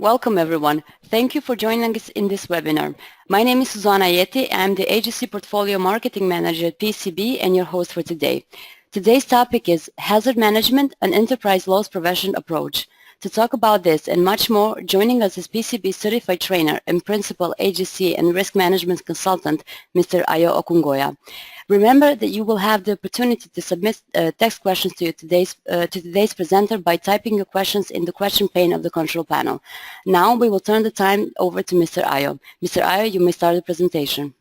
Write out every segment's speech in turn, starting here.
Welcome everyone. Thank you for joining us in this webinar. My name is Suzana Yeti. I'm the Agency Portfolio Marketing Manager at PCB and your host for today. Today's topic is Hazard Management, an Enterprise Loss Prevention Approach. To talk about this and much more, joining us is PCB Certified Trainer and Principal Agency and Risk Management Consultant, Mr. Ayo Ogunkoya. Remember that you will have the opportunity to submit text questions to today's presenter by typing your questions in the question pane of the control panel. Now we will turn the time over to Mr. Ayo. Mr. Ayo, you may start the presentation.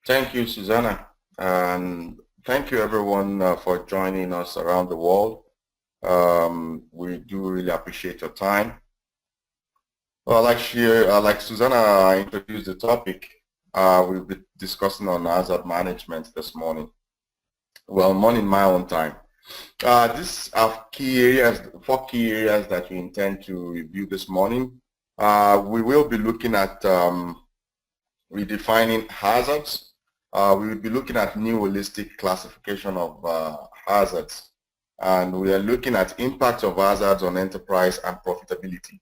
Thank you, Susanna, and thank you everyone for joining us around the world. We do really appreciate your time. Well, like Susanna introduced the topic, we'll be discussing on hazard management this morning. Well, morning my own time. These are four key areas that we intend to review this morning. We will be looking at redefining hazards. We will be looking at new holistic classification of hazards. And we are looking at impact of hazards on enterprise and profitability,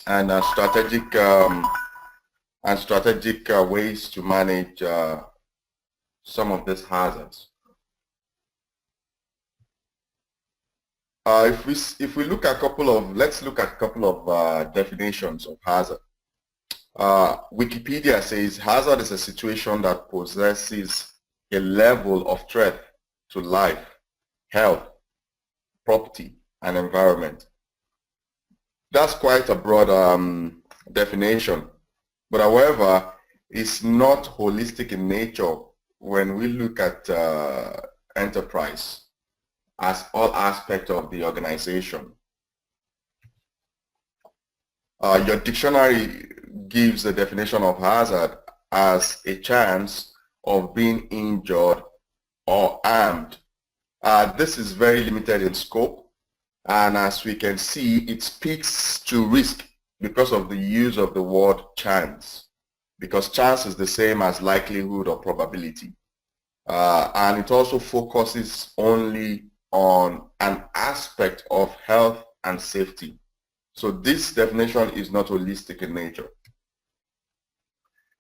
and strategic ways to manage some of these hazards. If we look at let's look at a couple of definitions of hazard. Wikipedia says hazard is a situation that possesses a level of threat to life, health, property, and environment. That's quite a broad definition, but however, it's not holistic in nature when we look at enterprise as all aspects of the organization. Your dictionary gives the definition of hazard as a chance of being injured or harmed. This is very limited in scope, and as we can see, it speaks to risk because of the use of the word chance, because chance is the same as likelihood or probability, and it also focuses only on an aspect of health and safety. So this definition is not holistic in nature.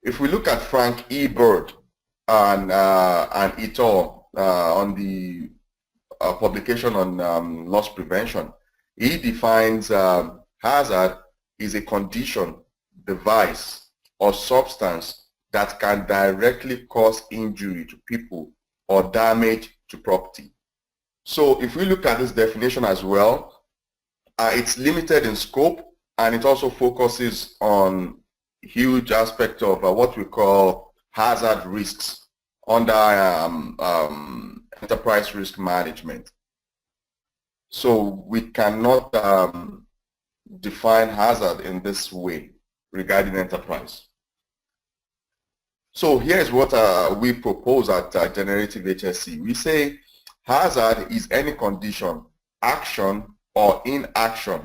If we look at Frank E. Bird and et al. On the publication on loss prevention, he defines hazard is a condition, device, or substance that can directly cause injury to people or damage to property. So if we look at this definition as well, it's limited in scope, and it also focuses on huge aspect of what we call hazard risks under enterprise risk management. So we cannot define hazard in this way regarding enterprise. So here's what we propose at Generative HSC. We say hazard is any condition, action or inaction,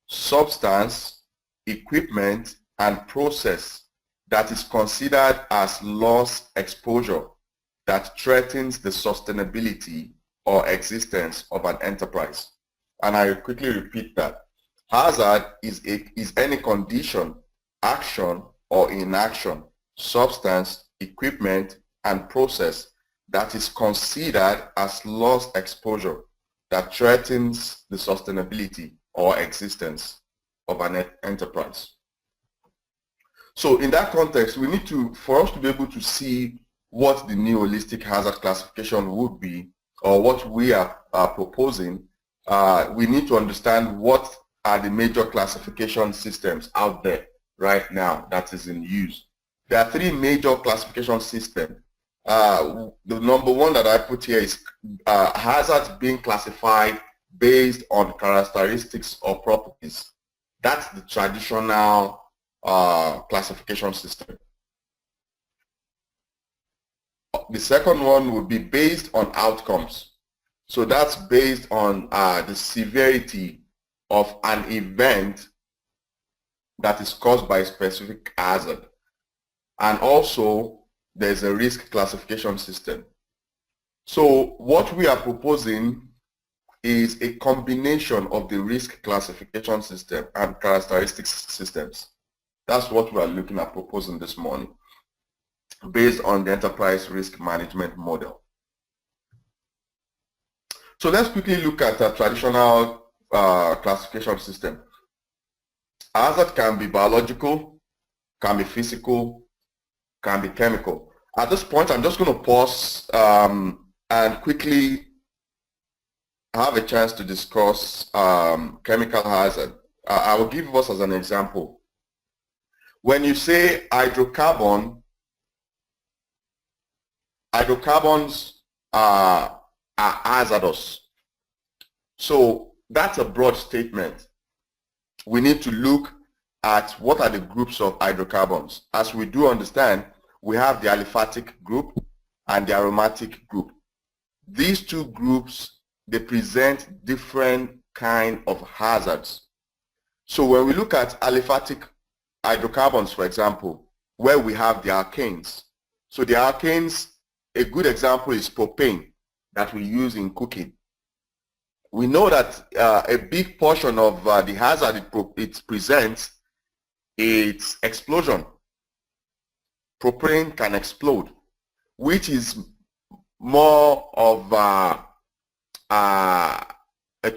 substance, equipment, and process that is considered as loss exposure that threatens the sustainability or existence of an enterprise. And I quickly repeat that. Hazard is any condition, action or inaction, substance, equipment, and process that is considered as loss exposure that threatens the sustainability or existence of an enterprise. So in that context, we need to, for us to be able to see what the new holistic hazard classification would be, or what we are proposing, we need to understand what are the major classification systems out there right now that is in use. There are three major classification systems. The number one that I put here is hazards being classified based on characteristics or properties. That's the traditional classification system. The second one would be based on outcomes. So that's based on the severity of an event that is caused by a specific hazard. And also there's a risk classification system. So what we are proposing is a combination of the risk classification system and characteristics systems. That's what we are looking at proposing this morning, based on the enterprise risk management model. So let's quickly look at a traditional classification system. Hazard can be biological, can be physical, can be chemical. At this point, I'm just going to pause and quickly have a chance to discuss chemical hazard. I will give us as an example. When you say hydrocarbons are hazardous. So that's a broad statement. We need to look at what are the groups of hydrocarbons. As we do understand, we have the aliphatic group and the aromatic group. These two groups, they present different kind of hazards. So when we look at aliphatic hydrocarbons, for example, where we have the alkanes. So the alkanes, a good example is propane that we use in cooking. We know that a big portion of the hazard it presents is explosion. Propane can explode, which is more of a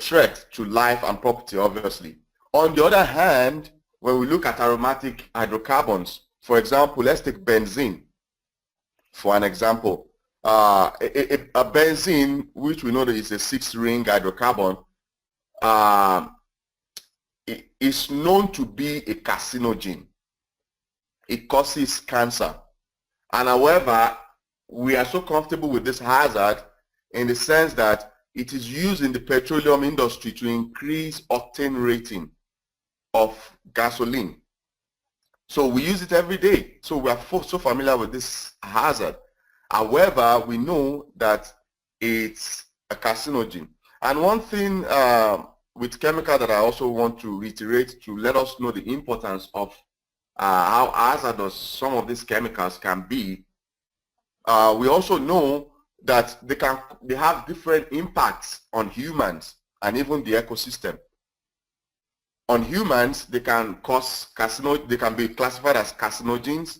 threat to life and property, obviously. On the other hand, when we look at aromatic hydrocarbons, for example, let's take benzene for an example. A benzene, which we know that is a 6-ring hydrocarbon, is known to be a carcinogen. It causes cancer. And however, we are so comfortable with this hazard in the sense that it is used in the petroleum industry to increase octane rating of gasoline. So we use it every day. So we are so familiar with this hazard. However, we know that it's a carcinogen. And one thing with chemical that I also want to reiterate to let us know the importance of how hazardous some of these chemicals can be. We also know that they have different impacts on humans and even the ecosystem. On humans, they can cause they can be classified as carcinogens,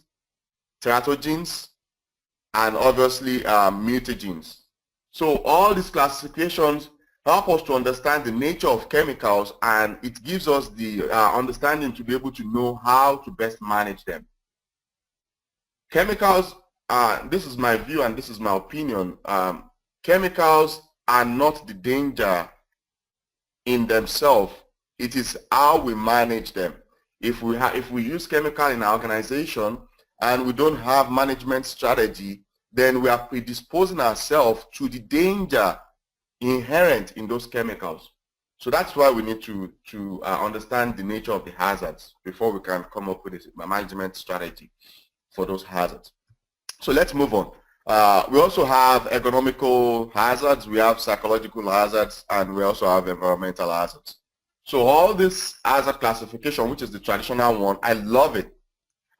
teratogens, and obviously mutagens. So all these classifications help us to understand the nature of chemicals, and it gives us the understanding to be able to know how to best manage them. Chemicals, this is my view and this is my opinion, chemicals are not the danger in themselves. It is how we manage them. If we use chemical in our organization and we don't have management strategy, then we are predisposing ourselves to the danger inherent in those chemicals. So that's why we need to understand the nature of the hazards before we can come up with a management strategy for those hazards. So let's move on. We also have ergonomical hazards, we have psychological hazards, and we also have environmental hazards. So all this hazard classification, which is the traditional one, I love it.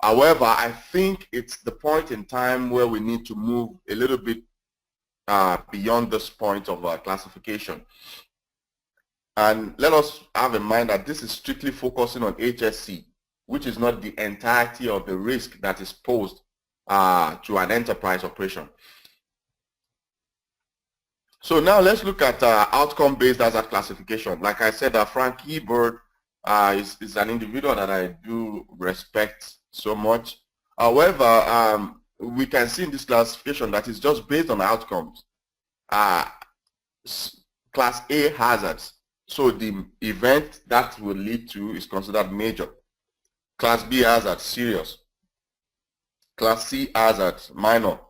However, I think it's the point in time where we need to move a little bit beyond this point of classification. And let us have in mind that this is strictly focusing on HSC, which is not the entirety of the risk that is posed to an enterprise operation. So now let's look at outcome-based hazard classification. Like I said, Frank Ebert is an individual that I do respect so much. However, we can see in this classification that it's just based on outcomes. Class A hazards. So the event that will lead to is considered major. Class B hazard, serious. Class C hazard, minor.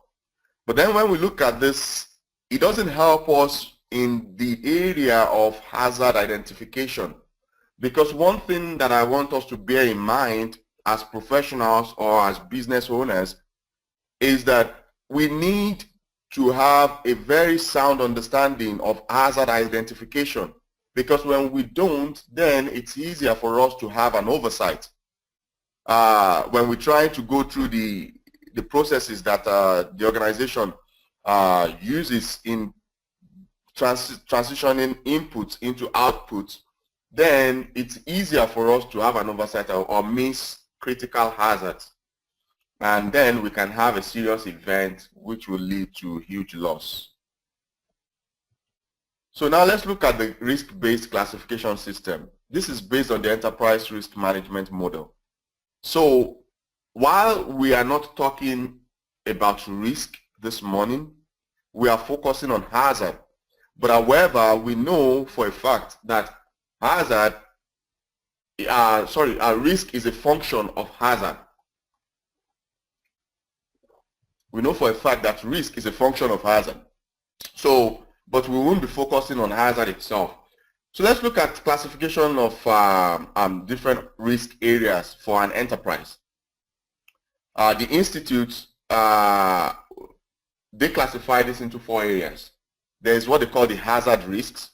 But then when we look at this, it doesn't help us in the area of hazard identification, because one thing that I want us to bear in mind as professionals or as business owners is that we need to have a very sound understanding of hazard identification, because when we don't, then it's easier for us to have an oversight when we try to go through the processes that the organization uses in transitioning inputs into outputs, then it's easier for us to have an oversight or miss critical hazards. And then we can have a serious event which will lead to huge loss. So now let's look at the risk-based classification system. This is based on the enterprise risk management model. So while we are not talking about risk this morning, we are focusing on hazard. But however, we know for a fact that risk is a function of hazard. We know for a fact that risk is a function of hazard. So, but we won't be focusing on hazard itself. So let's look at classification of different risk areas for an enterprise. The institute, they classify this into 4 areas. There's what they call the hazard risks,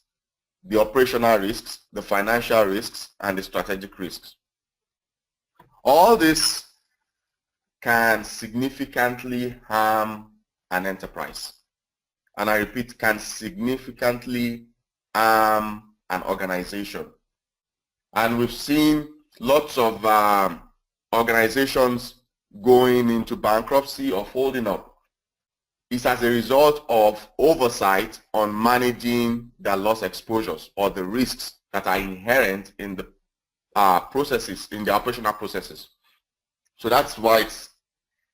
the operational risks, the financial risks, and the strategic risks. All this can significantly harm an enterprise. And I repeat, can significantly harm an organization. And we've seen lots of organizations going into bankruptcy or folding up. It's as a result of oversight on managing their loss exposures or the risks that are inherent in the processes, in the operational processes. So that's why it's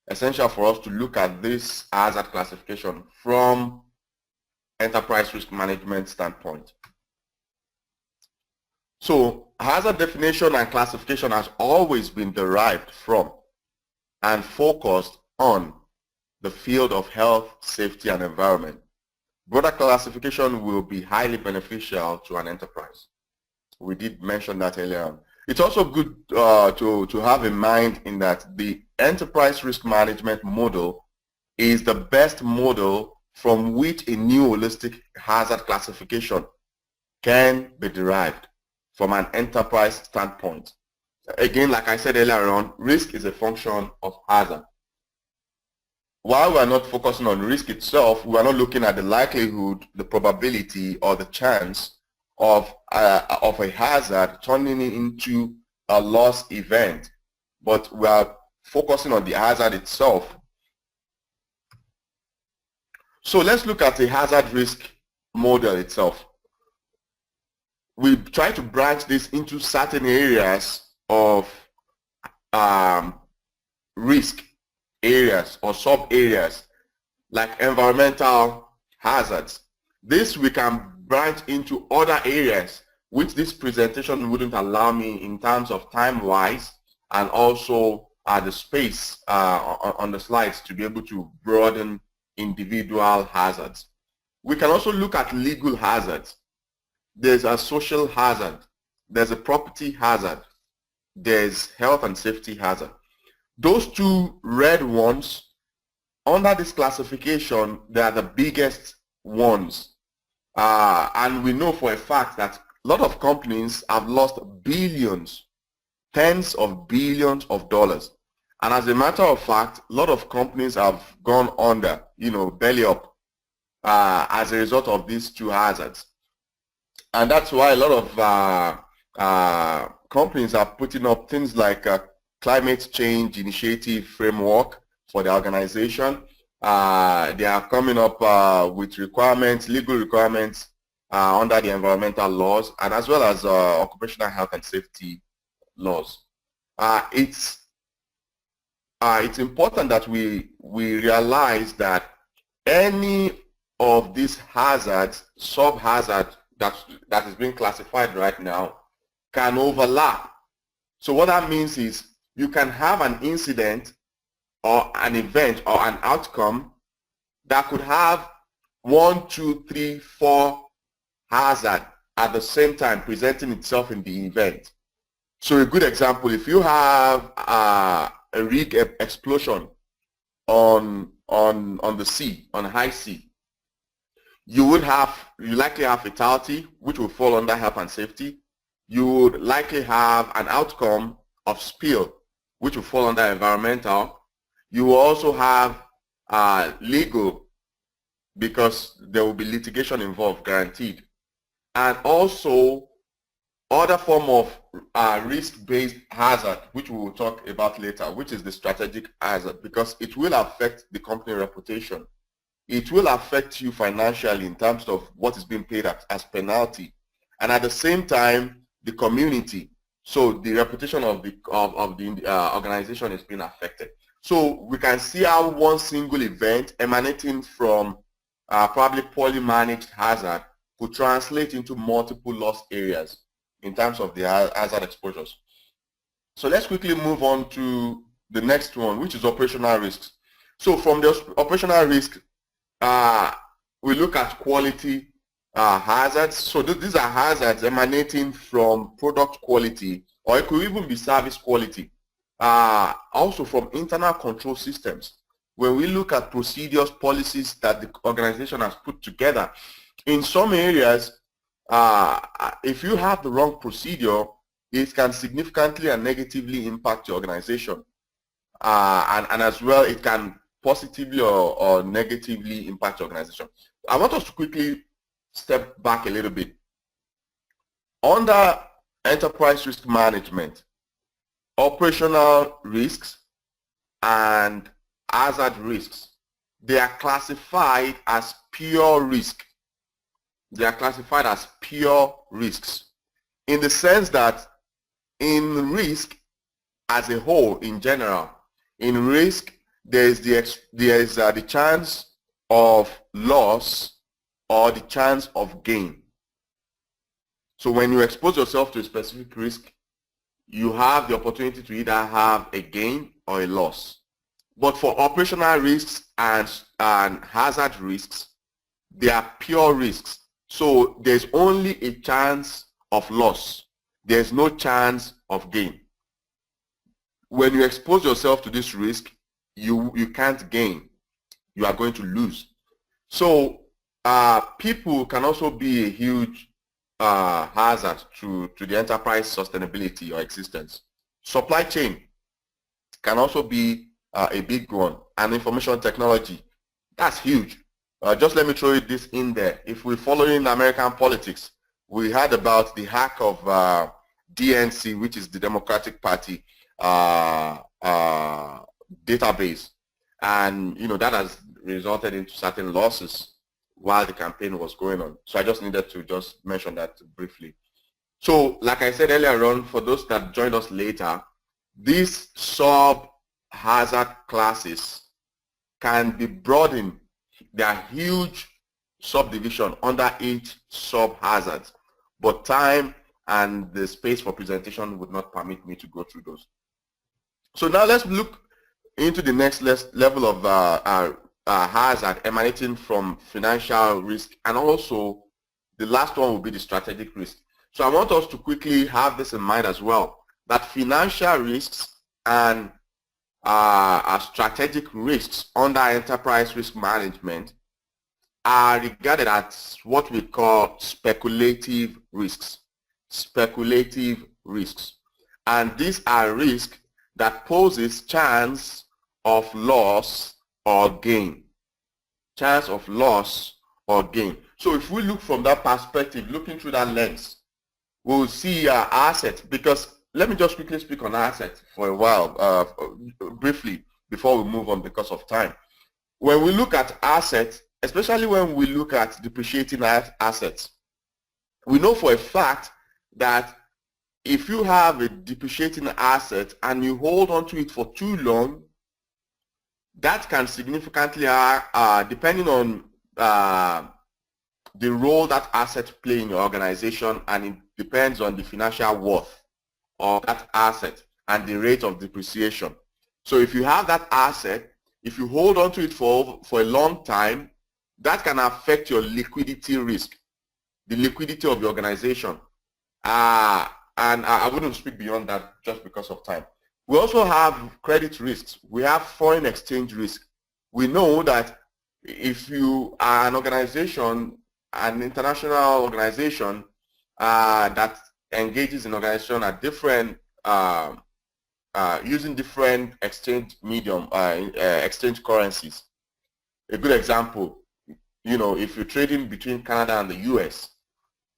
essential for us to look at this hazard classification from enterprise risk management standpoint. So hazard definition and classification has always been derived from and focused on the field of health, safety, and environment. Broader classification will be highly beneficial to an enterprise. We did mention that earlier on. It's also good to have in mind in that the enterprise risk management model is the best model from which a new holistic hazard classification can be derived from an enterprise standpoint. Again, like I said earlier on, risk is a function of hazard. While we are not focusing on risk itself, we are not looking at the likelihood, the probability, or the chance of a hazard turning into a loss event, but we are focusing on the hazard itself. So let's look at the hazard risk model itself. We try to branch this into certain areas of risk areas or sub areas like environmental hazards. This we can branch into other areas which this presentation wouldn't allow me in terms of time wise and also the space on the slides to be able to broaden individual hazards. We can also look at legal hazards. There's a social hazard, there's a property hazard, there's health and safety hazard. Those two red ones, under this classification, they are the biggest ones. And we know for a fact that a lot of companies have lost billions, tens of billions of dollars. And as a matter of fact, a lot of companies have gone under, belly up, as a result of these two hazards. And that's why a lot of companies are putting up things like climate change initiative framework for the organization. They are coming up with requirements, legal requirements under the environmental laws, and as well as occupational health and safety laws. It's important that we realize that any of these hazards, sub-hazards that is being classified right now can overlap. So what that means is you can have an incident or an event or an outcome that could have 1, 2, 3, 4 hazard at the same time presenting itself in the event. So a good example, if you have a rig explosion on the sea, on high sea, you likely have fatality, which will fall under health and safety. You would likely have an outcome of spill, which will fall under environmental. You will also have legal because there will be litigation involved, guaranteed. And also other form of risk-based hazard, which we will talk about later, which is the strategic hazard, because it will affect the company reputation. It will affect you financially in terms of what is being paid as penalty, and at the same time, the community. So the reputation of the organization is being affected. So we can see how one single event emanating from probably poorly managed hazard could translate into multiple loss areas in terms of the hazard exposures. So let's quickly move on to the next one, which is operational risks. So from the operational risk, we look at quality hazards. So these are hazards emanating from product quality, or it could even be service quality. Also from internal control systems. When we look at procedures, policies that the organization has put together, in some areas, if you have the wrong procedure, it can significantly and negatively impact your organization. And as well, it can positively or negatively impact your organization. I want us to quickly step back a little bit. Under enterprise risk management, operational risks and hazard risks, they are classified as pure risk. They are classified as pure risks in the sense that in risk as a whole, in general, in risk, there is the chance of loss or the chance of gain. So when you expose yourself to a specific risk, you have the opportunity to either have a gain or a loss. But for operational risks and hazard risks, they are pure risks. So there's only a chance of loss. There's no chance of gain. When you expose yourself to this risk, you can't gain. You are going to lose. So people can also be a huge hazard to the enterprise sustainability or existence. Supply chain can also be a big one, and information technology, that's huge. Just let me throw this in there. If we're following American politics, we heard about the hack of DNC, which is the Democratic Party database, and that has resulted into certain losses while the campaign was going on. So I just needed to just mention that briefly. So like I said earlier on, for those that joined us later, these sub-hazard classes can be broadened. There are huge subdivision under each sub-hazard, but time and the space for presentation would not permit me to go through those. So now let's look into the next level of hazard emanating from financial risk, and also the last one will be the strategic risk. So I want us to quickly have this in mind as well, that financial risks and strategic risks under enterprise risk management are regarded as what we call speculative risks. Speculative risks. And these are risks that poses chance of loss or gain. Chance of loss or gain. So if we look from that perspective, looking through that lens, we'll see assets, because let me just quickly speak on assets for a while, briefly, before we move on because of time. When we look at assets, especially when we look at depreciating assets, we know for a fact that if you have a depreciating asset and you hold on to it for too long, that can significantly, depending on the role that asset play in your organization, and it depends on the financial worth of that asset and the rate of depreciation. So if you have that asset, if you hold on to it for a long time, that can affect your liquidity risk, the liquidity of the organization. And I wouldn't speak beyond that just because of time. We also have credit risks. We have foreign exchange risk. We know that if you are an organization, an international organization that engages in organization at different, using different exchange medium, exchange currencies. A good example, if you're trading between Canada and the US,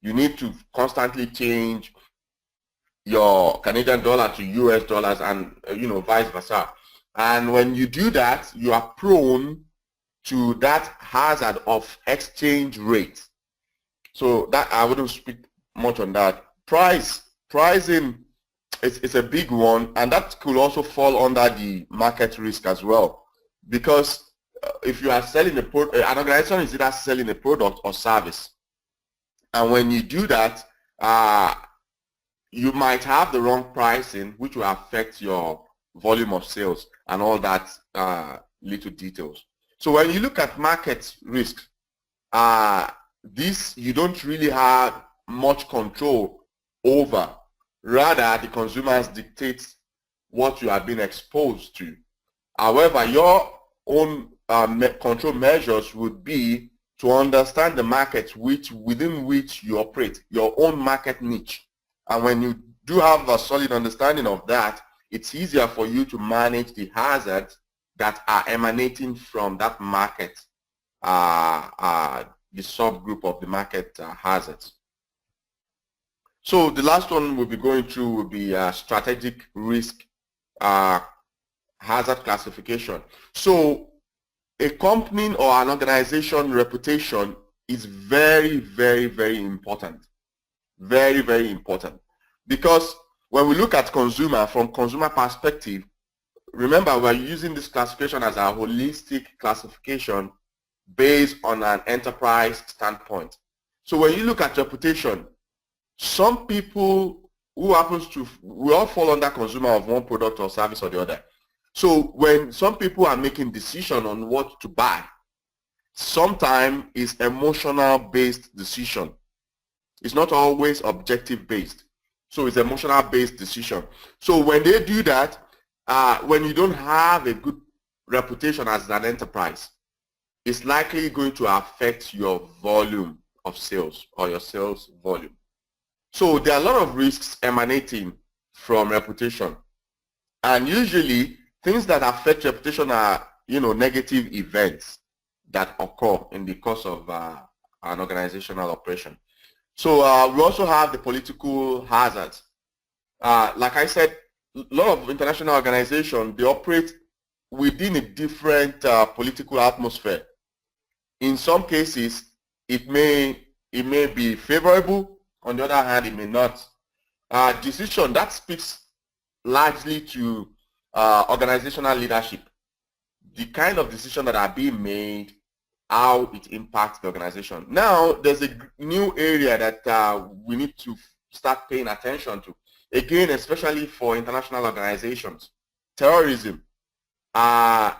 you need to constantly change your Canadian dollar to US dollars and, vice versa. And when you do that, you are prone to that hazard of exchange rate. So that I wouldn't speak much on that. Pricing is a big one, and that could also fall under the market risk as well, because if you are selling an organization is either selling a product or service, and when you do that, you might have the wrong pricing, which will affect your volume of sales and all that little details. So when you look at market risk, this you don't really have much control over. Rather, the consumers dictate what you are being exposed to. However, your own control measures would be to understand the market within which you operate, your own market niche. And when you do have a solid understanding of that, it's easier for you to manage the hazards that are emanating from that market, the subgroup of the market hazards. So the last one we'll be going through will be strategic risk hazard classification. So a company or an organization reputation is very, very, very important. Very, very important. Because when we look at consumer, from consumer perspective, remember we're using this classification as a holistic classification based on an enterprise standpoint. So when you look at reputation, some people who happens to, we all fall under consumer of one product or service or the other. So when some people are making decision on what to buy, sometimes it's emotional based decision. It's not always objective based. So it's emotional based decision. So when they do that, when you don't have a good reputation as an enterprise, it's likely going to affect your volume of sales or your sales volume. So there are a lot of risks emanating from reputation. And usually things that affect reputation are, negative events that occur in the course of an organizational operation. So we also have the political hazards. Like I said, a lot of international organizations, they operate within a different political atmosphere. In some cases, it may be favorable. On the other hand, it may not. Decision that speaks largely to organizational leadership, the kind of decisions that are being made, how it impacts the organization. Now, there's a new area that we need to start paying attention to. Again, especially for international organizations, terrorism. The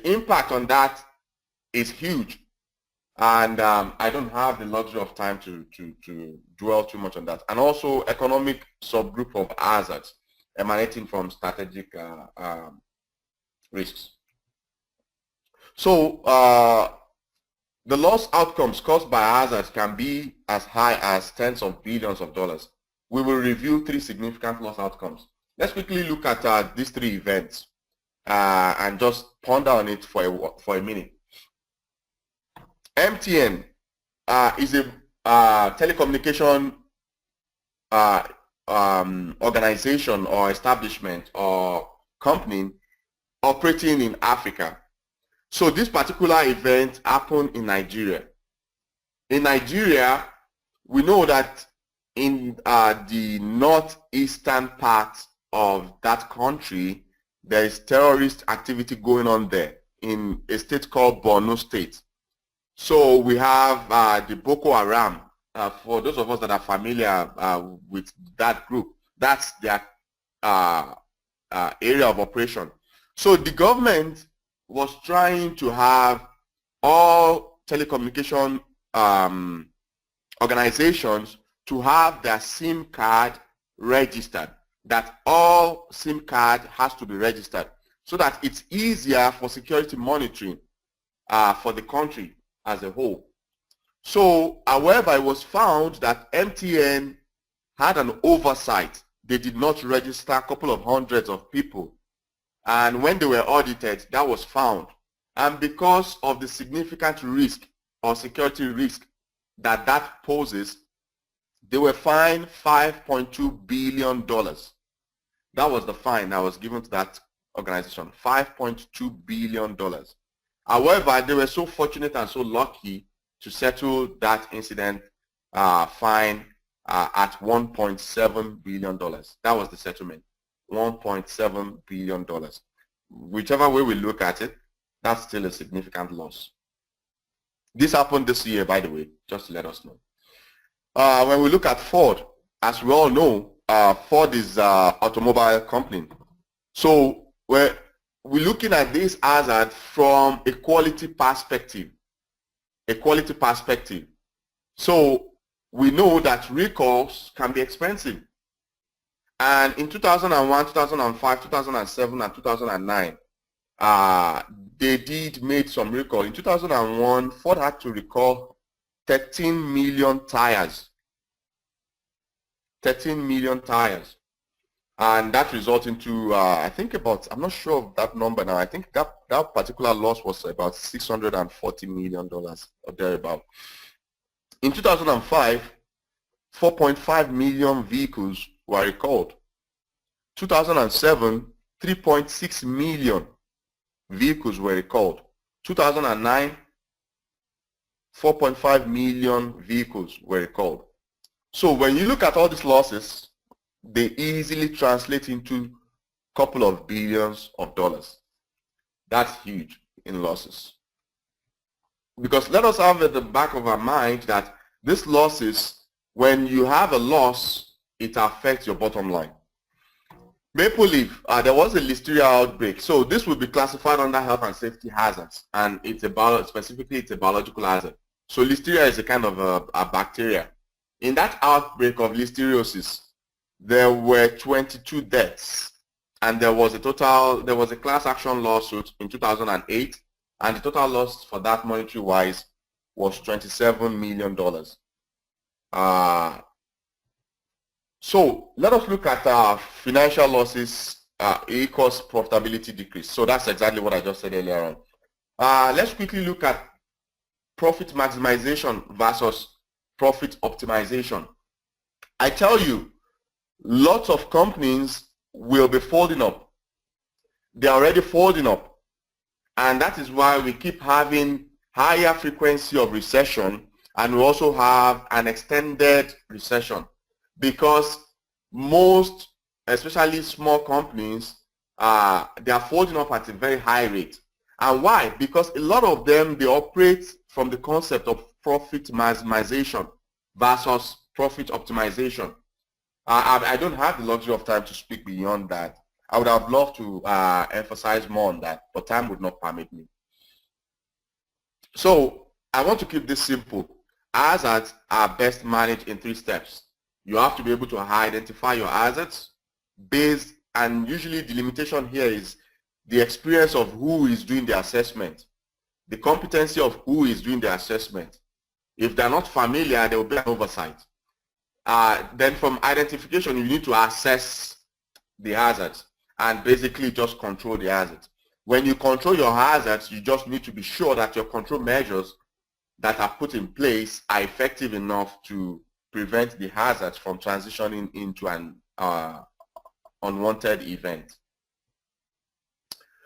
impact on that is huge. And I don't have the luxury of time to dwell too much on that. And also economic subgroup of hazards emanating from strategic risks. So the loss outcomes caused by hazards can be as high as tens of billions of dollars. We will review 3 significant loss outcomes. Let's quickly look at these 3 events and just ponder on it for a minute. MTN is a telecommunication organization or establishment or company operating in Africa. So this particular event happened in Nigeria. In Nigeria, we know that in the northeastern part of that country, there is terrorist activity going on there in a state called Borno State. So we have the Boko Haram. For those of us that are familiar with that group, that's their area of operation. So the government was trying to have all telecommunication organizations to have their SIM card registered, that all SIM card has to be registered so that it's easier for security monitoring for the country as a whole. So, however, it was found that MTN had an oversight. They did not register a couple of hundreds of people. And when they were audited, that was found. And because of the significant risk or security risk that that poses, they were fined $5.2 billion. That was the fine that was given to that organization, $5.2 billion. However, they were so fortunate and so lucky to settle that incident fine at $1.7 billion. That was the settlement, $1.7 billion. Whichever way we look at it, that's still a significant loss. This happened this year, by the way, just to let us know. When we look at Ford, as we all know, Ford is an automobile company. So we're looking at this hazard from a quality perspective. So we know that recalls can be expensive. And in 2001, 2005, 2007, and 2009, they made some recall. In 2001, Ford had to recall 13 million tires. 13 million tires. And that resulted into, I think about, I'm not sure of that number now. I think that particular loss was about $640 million or thereabout. In 2005, 4.5 million vehicles were recalled. 2007, 3.6 million vehicles were recalled. 2009, 4.5 million vehicles were recalled. So when you look at all these losses, they easily translate into a couple of billions of dollars. That's huge in losses. Because let us have at the back of our mind that these losses, when you have a loss, it affects your bottom line. Maple Leaf, there was a listeria outbreak. So this will be classified under health and safety hazards, and specifically it's a biological hazard. So listeria is a kind of a bacteria. In that outbreak of listeriosis, there were 22 deaths, and there was a class action lawsuit in 2008, and the total loss for that monetary wise was $27 million. So let us look at financial losses equals profitability decrease. So that's exactly what I just said earlier on. Let's quickly look at profit maximization versus profit optimization. I tell you, lots of companies will be folding up. They're already folding up. And that is why we keep having higher frequency of recession, and we also have an extended recession, because most, especially small companies, they are folding up at a very high rate. And why? Because a lot of them, they operate from the concept of profit maximization versus profit optimization. I don't have the luxury of time to speak beyond that. I would have loved to emphasize more on that, but time would not permit me. So I want to keep this simple. Hazards are best managed in 3 steps. You have to be able to identify your hazards based, and usually the limitation here is the experience of who is doing the assessment, the competency of who is doing the assessment. If they're not familiar, there will be an oversight. Then from identification, you need to assess the hazards and basically just control the hazards. When you control your hazards, you just need to be sure that your control measures that are put in place are effective enough to prevent the hazards from transitioning into an unwanted event.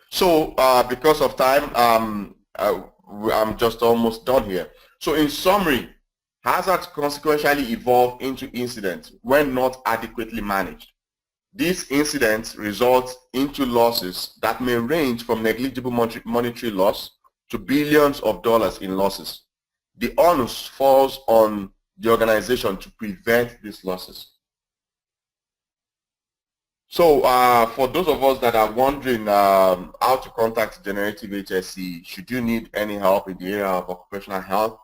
So because of time, I'm just almost done here. So in summary, hazards consequentially evolve into incidents when not adequately managed. These incidents result into losses that may range from negligible monetary loss to billions of dollars in losses. The onus falls on the organization to prevent these losses. So for those of us that are wondering how to contact Generative HSE, should you need any help in the area of occupational health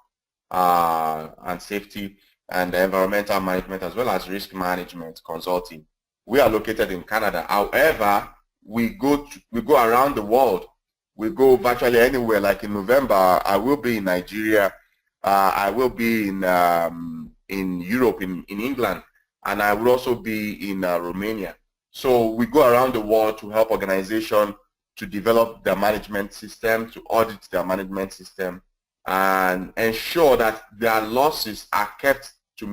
and safety and environmental management, as well as risk management consulting, we are located in Canada. However, we go around the world. We go virtually anywhere. Like in November, I will be in Nigeria. I will be in Europe, in England, and I will also be in Romania. So we go around the world to help organizations to develop their management system, to audit their management system, and ensure that their losses are kept to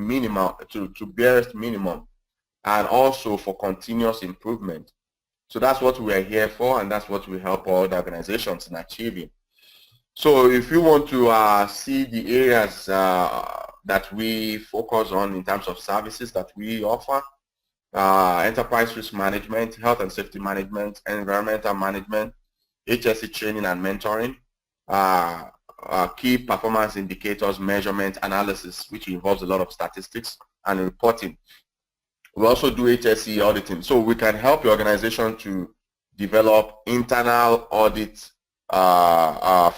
barest minimum, and also for continuous improvement. So that's what we are here for, and that's what we help all the organizations in achieving. So if you want to see the areas that we focus on in terms of services that we offer, enterprise risk management, health and safety management, environmental management, HSE training and mentoring, key performance indicators, measurement, analysis, which involves a lot of statistics and reporting. We also do HSE auditing. So we can help your organization to develop internal audit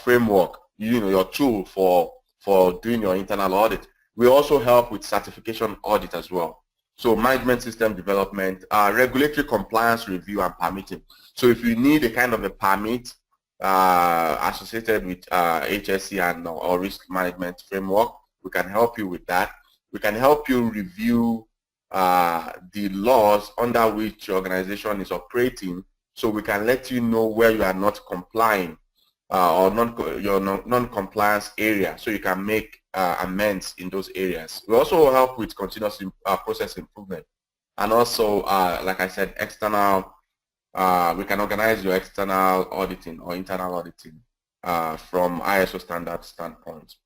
framework, your tool for doing your internal audit. We also help with certification audit as well. So management system development, regulatory compliance review and permitting. So if you need a kind of a permit associated with HSE and or risk management framework, we can help you with that. We can help you review the laws under which your organization is operating, so we can let you know where you are not complying or your non-compliance area, so you can make amends in those areas. We also help with continuous process improvement, and also, like I said, external. We can organize your external auditing or internal auditing from ISO standard standpoint.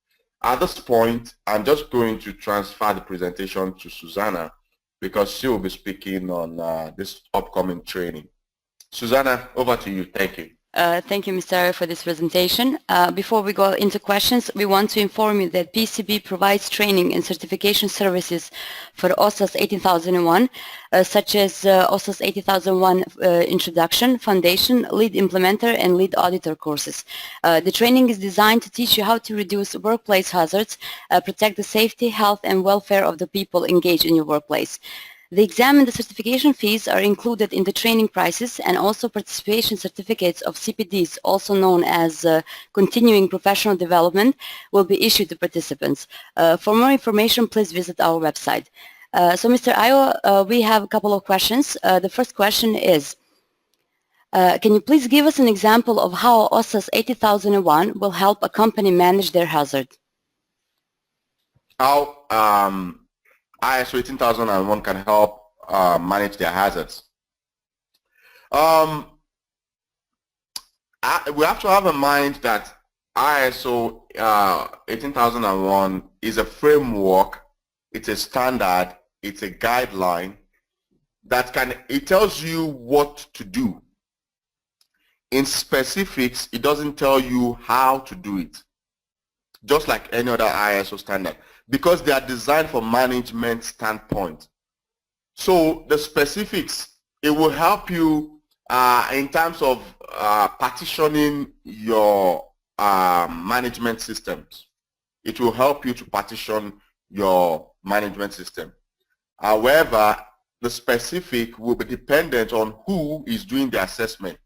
At this point, I'm just going to transfer the presentation to Susanna, because she will be speaking on this upcoming training. Susanna, over to you. Thank you. Thank you, Mr. Ayo, for this presentation. Before we go into questions, we want to inform you that PCB provides training and certification services for OSAS 18001, such as OSAS 80001 Introduction, Foundation, Lead Implementer, and Lead Auditor courses. The training is designed to teach you how to reduce workplace hazards, protect the safety, health, and welfare of the people engaged in your workplace. The exam and the certification fees are included in the training prices, and also participation certificates of CPDs, also known as continuing professional development, will be issued to participants. For more information, please visit our website. So Mr. Ayo, we have a couple of questions. The first question is, can you please give us an example of how OSAS 80001 will help a company manage their hazard? How ISO 18001 can help manage their hazards. We have to have in mind that ISO 18001 is a framework, it's a standard, it's a guideline that it tells you what to do. In specifics, it doesn't tell you how to do it, just like any other ISO standard, because they are designed for management standpoint. So the specifics, it will help you in terms of partitioning your management systems. It will help you to partition your management system. However, the specific will be dependent on who is doing the assessment.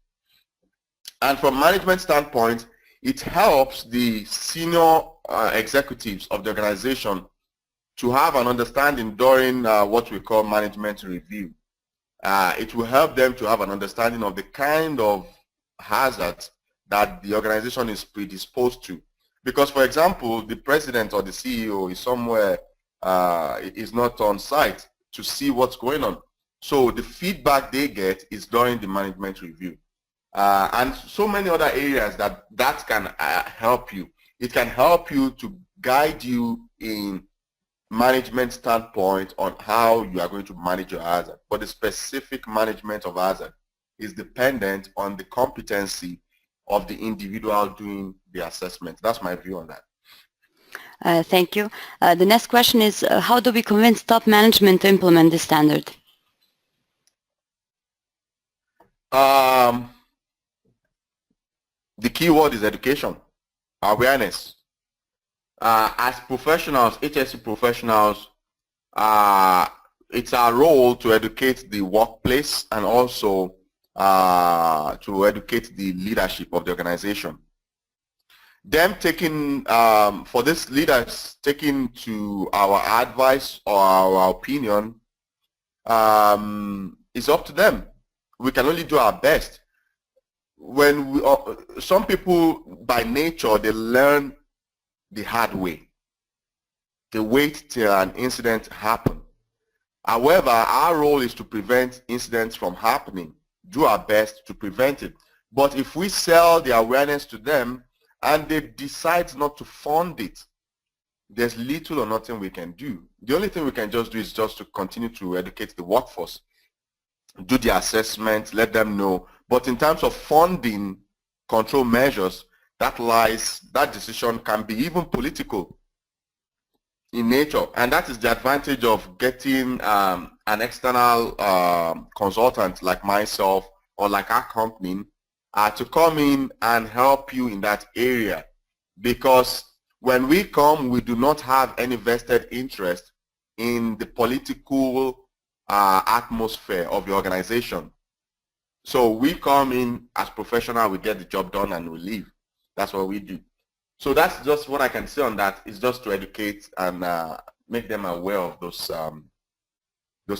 And from management standpoint, it helps the senior executives of the organization to have an understanding during what we call management review. It will help them to have an understanding of the kind of hazards that the organization is predisposed to. Because, for example, the president or the CEO is somewhere, is not on site to see what's going on. So the feedback they get is during the management review. And so many other areas that can help you. It can help you to guide you in management standpoint on how you are going to manage your hazard. But the specific management of hazard is dependent on the competency of the individual doing the assessment. That's my view on that. Thank you. The next question is, how do we convince top management to implement this standard? The key word is education, awareness. As professionals, HSE professionals, it's our role to educate the workplace and also to educate the leadership of the organization. Them taking, for these leaders taking to our advice or our opinion, is up to them. We can only do our best. When some people by nature, they learn the hard way. They wait till an incident happens. However, our role is to prevent incidents from happening, do our best to prevent it. But if we sell the awareness to them and they decide not to fund it, there's little or nothing we can do. The only thing we can just do is just to continue to educate the workforce, do the assessment, let them know. But in terms of funding control measures, that decision can be even political in nature, and that is the advantage of getting an external consultant like myself or like our company to come in and help you in that area, because when we come, we do not have any vested interest in the political atmosphere of the organization. So we come in as professional, we get the job done, and we leave. That's what we do. So that's just what I can say on that. Is just to educate and make them aware of those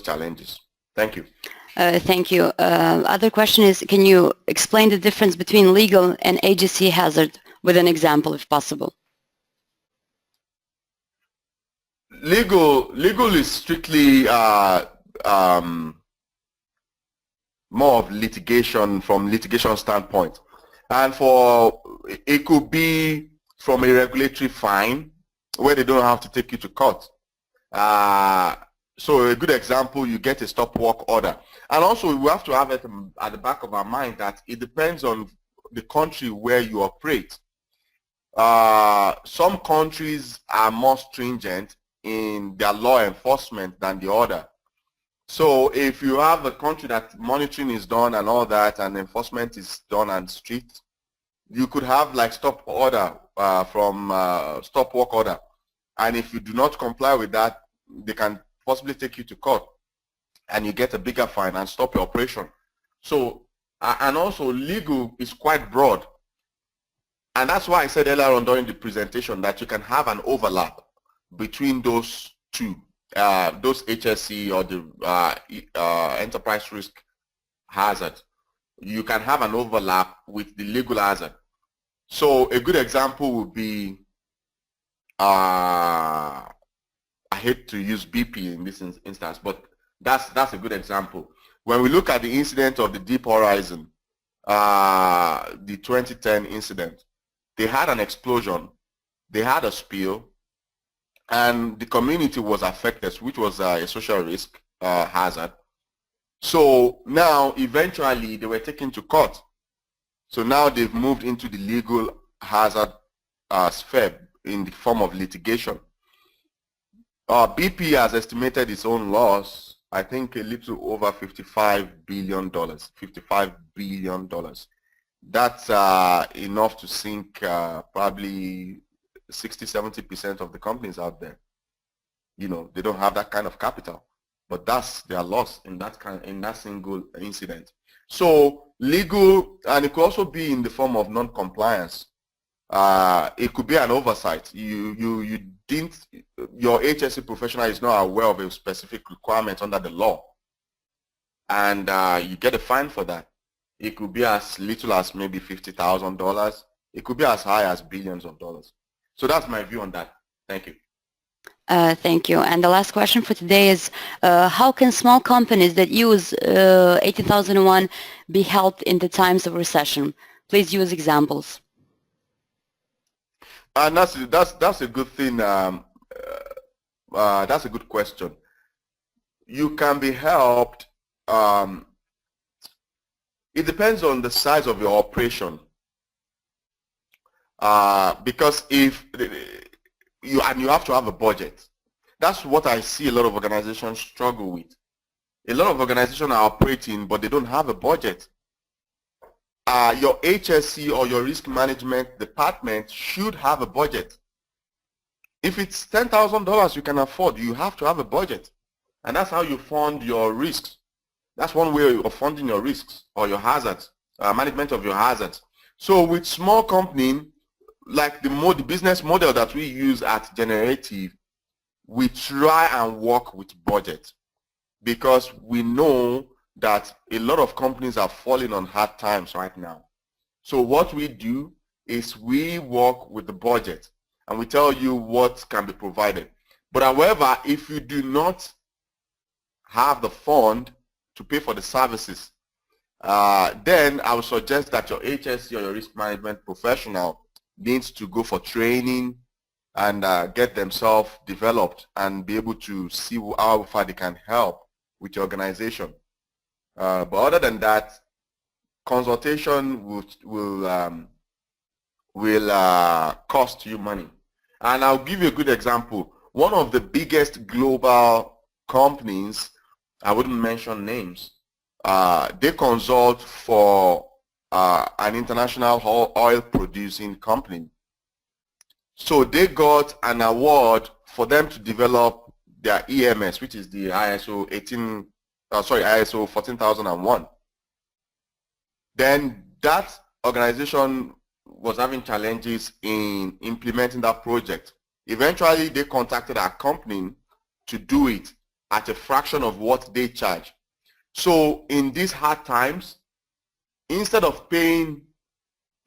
challenges. Thank you. Thank you. Other question is, can you explain the difference between legal and agency hazard with an example, if possible? Legal is strictly more of litigation, from litigation standpoint, and it could be from a regulatory fine where they don't have to take you to court. So a good example, you get a stop work order. And also we have to have it at the back of our mind that it depends on the country where you operate. Some countries are more stringent in their law enforcement than the other. So if you have a country that monitoring is done and all that, and enforcement is done and strict, you could have like stop order stop work order, and if you do not comply with that, they can possibly take you to court and you get a bigger fine and stop your operation. So and also legal is quite broad, and that's why I said earlier on during the presentation that you can have an overlap between those two, those HSE or the enterprise risk hazard. You can have an overlap with the legal hazard. So a good example would be, I hate to use BP in this instance, but that's a good example. When we look at the incident of the Deep Horizon, the 2010 incident, they had an explosion, they had a spill, and the community was affected, which was a social risk hazard. So now eventually they were taken to court. So now they've moved into the legal hazard sphere in the form of litigation. BP has estimated its own loss, I think a little over $55 billion. $55 billion. That's enough to sink probably 60–70% of the companies out there. You know, they don't have that kind of capital, but that's their loss in that single incident. So legal, and it could also be in the form of non-compliance. It could be an oversight. Your HSE professional is not aware of a specific requirement under the law, and you get a fine for that. It could be as little as maybe $50,000. It could be as high as billions of dollars. So that's my view on that. Thank you. Thank you. And the last question for today is, how can small companies that use 18001 be helped in the times of recession? Please use examples. And that's a good thing. That's a good question. You can be helped. It depends on the size of your operation. Because if you have to have a budget. That's what I see a lot of organizations struggle with. A lot of organizations are operating, but they don't have a budget. Your HSE or your risk management department should have a budget. If it's $10,000 you can afford, you have to have a budget. And that's how you fund your risks. That's one way of funding your risks or your hazards, management of your hazards. So with small company, like the business model that we use at Generative, we try and work with budget, because we know that a lot of companies are falling on hard times right now. So what we do is we work with the budget, and we tell you what can be provided. But however, if you do not have the fund to pay for the services, then I would suggest that your HSC or your risk management professional needs to go for training and get themselves developed and be able to see how far they can help with your organization. But other than that, consultation will cost you money. And I'll give you a good example. One of the biggest global companies, I wouldn't mention names, they consult for an international oil producing company. So they got an award for them to develop their EMS, which is the ISO 14001. Then that organization was having challenges in implementing that project. Eventually, they contacted our company to do it at a fraction of what they charge. So in these hard times, instead of paying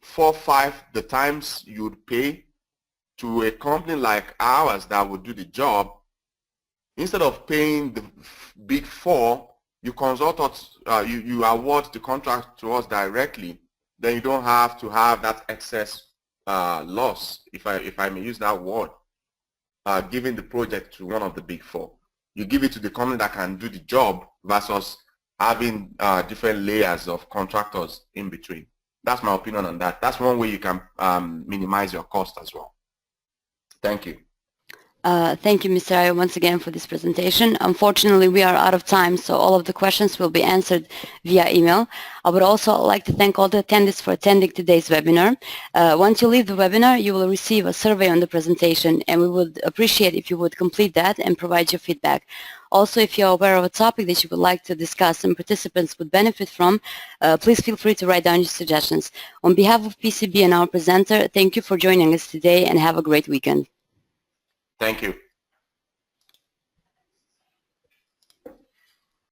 4, 5 the times you would pay to a company like ours that would do the job, instead of paying the big 4, you consult us, you award the contract to us directly. Then you don't have to have that excess loss, if I may use that word, giving the project to one of the big 4. You give it to the company that can do the job versus having different layers of contractors in between. That's my opinion on that. That's one way you can minimize your cost as well. Thank you. Thank you, Mr. Ayo, once again for this presentation. Unfortunately, we are out of time, so all of the questions will be answered via email. I would also like to thank all the attendees for attending today's webinar. Once you leave the webinar, you will receive a survey on the presentation, and we would appreciate if you would complete that and provide your feedback. Also, if you're aware of a topic that you would like to discuss and participants would benefit from, please feel free to write down your suggestions. On behalf of PCB and our presenter, thank you for joining us today and have a great weekend. Thank you.